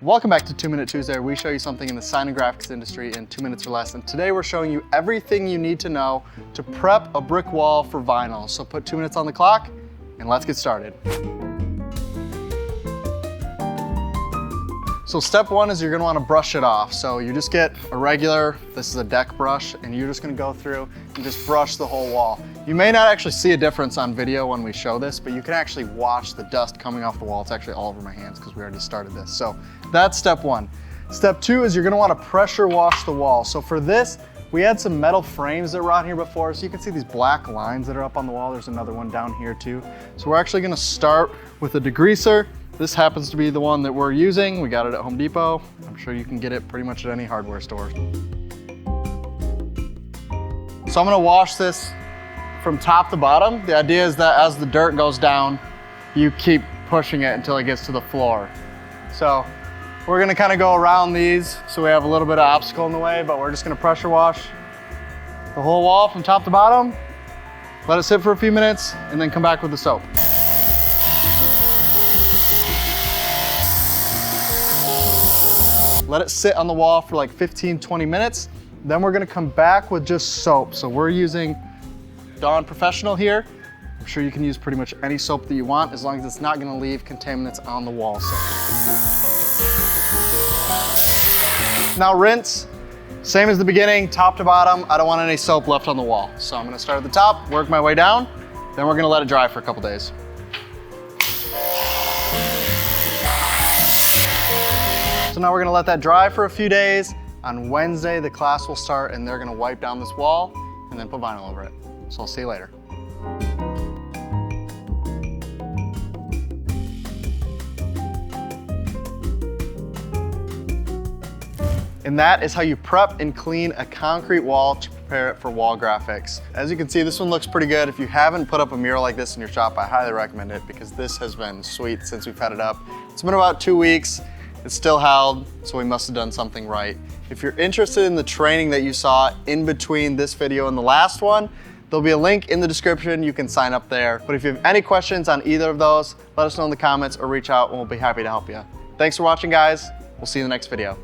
Welcome back to 2 Minute Tuesday, where we show you something in the sign and graphics industry in 2 minutes or less. And today we're showing you everything you need to know to prep a brick wall for vinyl. So put 2 minutes on the clock and let's get started. So step one is you're gonna wanna brush it off. So you just get a regular, this is a deck brush, and you're just gonna go through and just brush the whole wall. You may not actually see a difference on video when we show this, but you can actually watch the dust coming off the wall. It's actually all over my hands because we already started this. So that's step one. Step two is you're gonna wanna pressure wash the wall. So for this, we had some metal frames that were on here before, so you can see these black lines that are up on the wall. There's another one down here too. So we're actually gonna start with a degreaser. This happens to be the one that we're using. We got it at Home Depot. I'm sure you can get it pretty much at any hardware store. So I'm gonna wash this from top to bottom. The idea is that as the dirt goes down, you keep pushing it until it gets to the floor. So we're gonna kind of go around these so we have a little bit of obstacle in the way, but we're just gonna pressure wash the whole wall from top to bottom, let it sit for a few minutes, and then come back with the soap. Let it sit on the wall for like 15-20 minutes. Then we're gonna come back with just soap. So we're using Dawn Professional here. I'm sure you can use pretty much any soap that you want as long as it's not gonna leave contaminants on the wall. Now rinse, same as the beginning, top to bottom. I don't want any soap left on the wall. So I'm gonna start at the top, work my way down, then we're gonna let it dry for a couple days. So now we're gonna let that dry for a few days. On Wednesday, the class will start and they're gonna wipe down this wall and then put vinyl over it. So I'll see you later. And that is how you prep and clean a concrete wall to prepare it for wall graphics. As you can see, this one looks pretty good. If you haven't put up a mural like this in your shop, I highly recommend it because this has been sweet since we've had it up. It's been about 2 weeks. It's still held, so we must have done something right. If you're interested in the training that you saw in between this video and the last one, there'll be a link in the description. You can sign up there. But if you have any questions on either of those, let us know in the comments or reach out and we'll be happy to help you. Thanks for watching, guys. We'll see you in the next video.